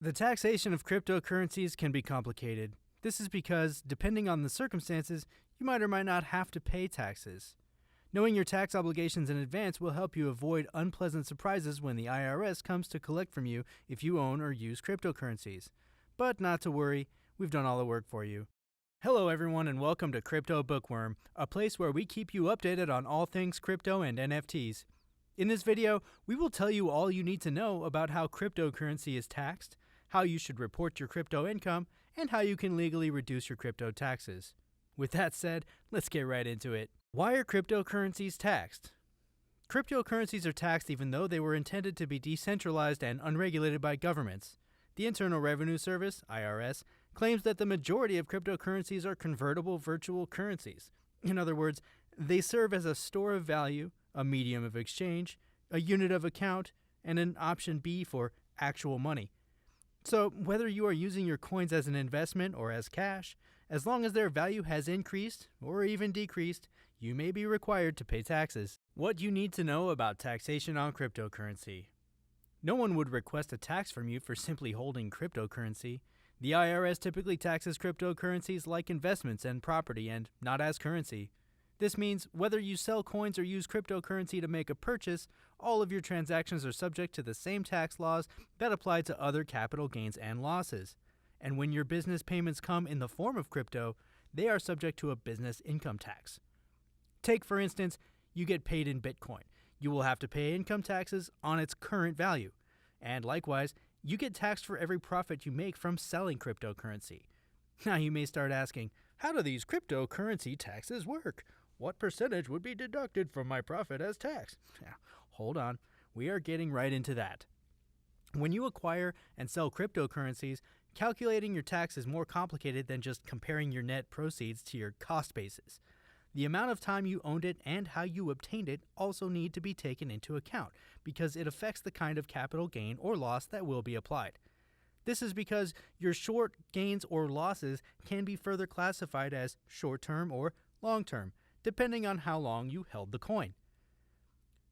The taxation of cryptocurrencies can be complicated. This is because, depending on the circumstances, you might or might not have to pay taxes. Knowing your tax obligations in advance will help you avoid unpleasant surprises when the IRS comes to collect from you if you own or use cryptocurrencies. But not to worry, we've done all the work for you. Hello everyone and welcome to Crypto Bookworm, a place where we keep you updated on all things crypto and NFTs. In this video, we will tell you all you need to know about how cryptocurrency is taxed, how you should report your crypto income, and how you can legally reduce your crypto taxes. With that said, let's get right into it. Why are cryptocurrencies taxed? Cryptocurrencies are taxed even though they were intended to be decentralized and unregulated by governments. The Internal Revenue Service, IRS, claims that the majority of cryptocurrencies are convertible virtual currencies. In other words, they serve as a store of value, a medium of exchange, a unit of account, and an option B for actual money. So whether you are using your coins as an investment or as cash, as long as their value has increased or even decreased, you may be required to pay taxes. What you need to know about taxation on cryptocurrency. No one would request a tax from you for simply holding cryptocurrency. The IRS typically taxes cryptocurrencies like investments and property and not as currency. This means whether you sell coins or use cryptocurrency to make a purchase, all of your transactions are subject to the same tax laws that apply to other capital gains and losses. And when your business payments come in the form of crypto, they are subject to a business income tax. Take, for instance, you get paid in Bitcoin. You will have to pay income taxes on its current value. And likewise, you get taxed for every profit you make from selling cryptocurrency. Now you may start asking, how do these cryptocurrency taxes work? What percentage would be deducted from my profit as tax? Hold on, we are getting right into that. When you acquire and sell cryptocurrencies, calculating your tax is more complicated than just comparing your net proceeds to your cost basis. The amount of time you owned it and how you obtained it also need to be taken into account because it affects the kind of capital gain or loss that will be applied. This is because your short gains or losses can be further classified as short-term or long-term, depending on how long you held the coin.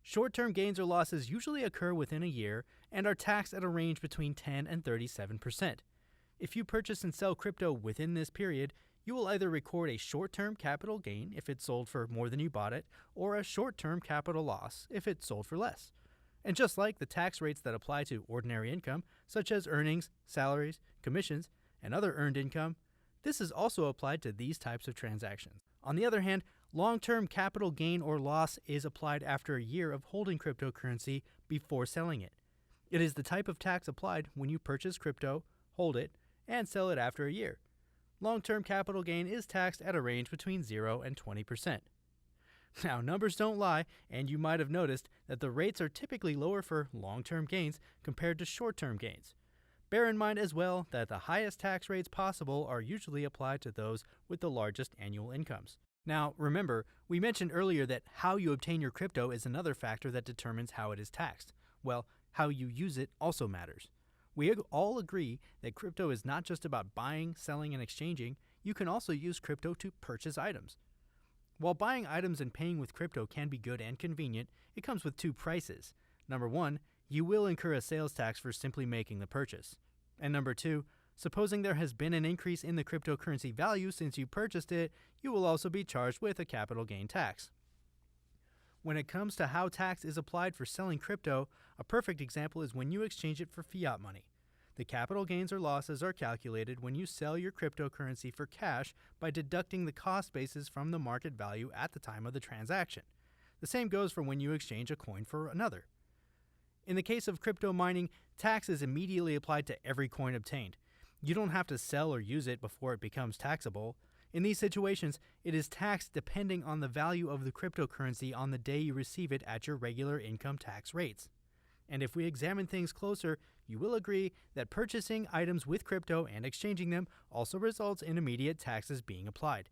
Short-term gains or losses usually occur within a year and are taxed at a range between 10 and 37%. If you purchase and sell crypto within this period, you will either record a short-term capital gain if it sold for more than you bought it, or a short-term capital loss if it sold for less. And just like the tax rates that apply to ordinary income, such as earnings, salaries, commissions, and other earned income, this is also applied to these types of transactions. On the other hand, long-term capital gain or loss is applied after a year of holding cryptocurrency before selling it. It is the type of tax applied when you purchase crypto, hold it, and sell it after a year. Long-term capital gain is taxed at a range between 0 and 20%. Now, numbers don't lie, and you might have noticed that the rates are typically lower for long-term gains compared to short-term gains. Bear in mind as well that the highest tax rates possible are usually applied to those with the largest annual incomes. Now, remember, we mentioned earlier that how you obtain your crypto is another factor that determines how it is taxed. Well, how you use it also matters. We all agree that crypto is not just about buying, selling, and exchanging. You can also use crypto to purchase items. While buying items and paying with crypto can be good and convenient, it comes with two prices. Number one, you will incur a sales tax for simply making the purchase. And number two, supposing there has been an increase in the cryptocurrency value since you purchased it, you will also be charged with a capital gain tax. When it comes to how tax is applied for selling crypto, a perfect example is when you exchange it for fiat money. The capital gains or losses are calculated when you sell your cryptocurrency for cash by deducting the cost basis from the market value at the time of the transaction. The same goes for when you exchange a coin for another. In the case of crypto mining, tax is immediately applied to every coin obtained. You don't have to sell or use it before it becomes taxable. In these situations, it is taxed depending on the value of the cryptocurrency on the day you receive it at your regular income tax rates. And if we examine things closer, you will agree that purchasing items with crypto and exchanging them also results in immediate taxes being applied.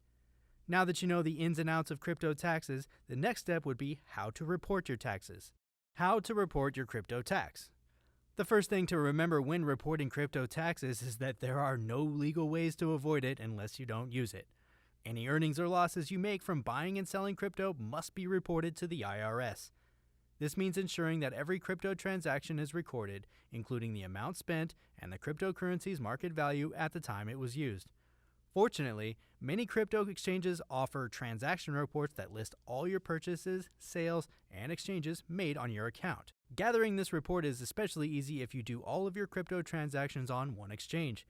Now that you know the ins and outs of crypto taxes, the next step would be how to report your taxes. How to report your crypto tax. The first thing to remember when reporting crypto taxes is that there are no legal ways to avoid it unless you don't use it. Any earnings or losses you make from buying and selling crypto must be reported to the IRS. This means ensuring that every crypto transaction is recorded, including the amount spent and the cryptocurrency's market value at the time it was used. Fortunately, many crypto exchanges offer transaction reports that list all your purchases, sales, and exchanges made on your account. Gathering this report is especially easy if you do all of your crypto transactions on one exchange.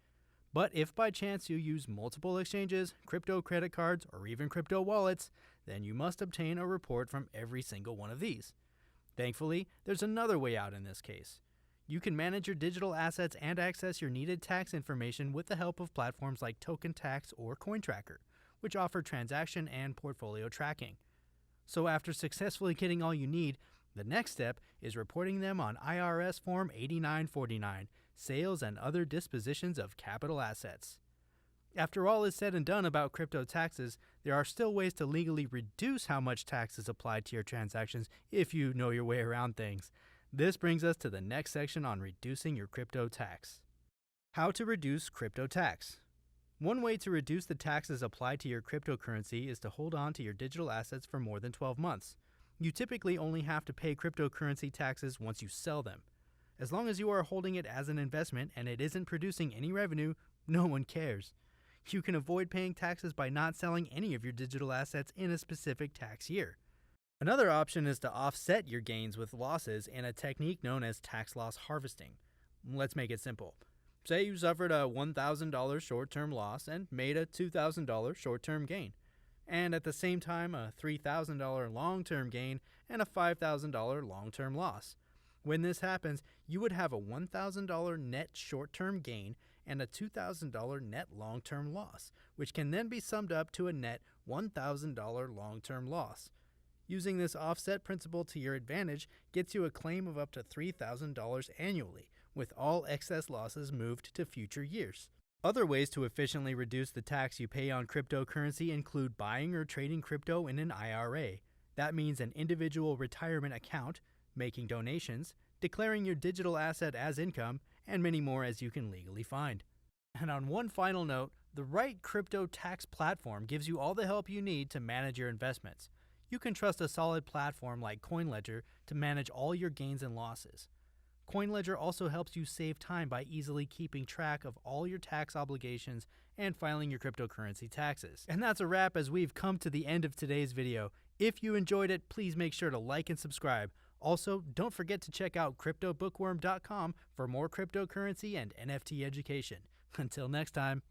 But if by chance you use multiple exchanges, crypto credit cards, or even crypto wallets, then you must obtain a report from every single one of these. Thankfully, there's another way out in this case. You can manage your digital assets and access your needed tax information with the help of platforms like TokenTax or CoinTracker, which offer transaction and portfolio tracking. So after successfully getting all you need, the next step is reporting them on IRS Form 8949, Sales and Other Dispositions of Capital Assets. After all is said and done about crypto taxes, there are still ways to legally reduce how much tax is applied to your transactions if you know your way around things. This brings us to the next section on reducing your crypto tax. How to reduce crypto tax. One way to reduce the taxes applied to your cryptocurrency is to hold on to your digital assets for more than 12 months. You typically only have to pay cryptocurrency taxes once you sell them. As long as you are holding it as an investment and it isn't producing any revenue, no one cares. You can avoid paying taxes by not selling any of your digital assets in a specific tax year. Another option is to offset your gains with losses in a technique known as tax loss harvesting. Let's make it simple. Say you suffered a $1,000 short-term loss and made a $2,000 short-term gain, and at the same time a $3,000 long-term gain and a $5,000 long-term loss. When this happens, you would have a $1,000 net short-term gain and a $2,000 net long-term loss, which can then be summed up to a net $1,000 long-term loss. Using this offset principle to your advantage gets you a claim of up to $3,000 annually, with all excess losses moved to future years. Other ways to efficiently reduce the tax you pay on cryptocurrency include buying or trading crypto in an IRA. That means an individual retirement account, making donations, declaring your digital asset as income, and many more as you can legally find. And on one final note, the right crypto tax platform gives you all the help you need to manage your investments. You can trust a solid platform like CoinLedger to manage all your gains and losses. CoinLedger also helps you save time by easily keeping track of all your tax obligations and filing your cryptocurrency taxes. And that's a wrap as we've come to the end of today's video. If you enjoyed it, please make sure to like and subscribe. Also, don't forget to check out CryptoBookworm.com for more cryptocurrency and NFT education. Until next time.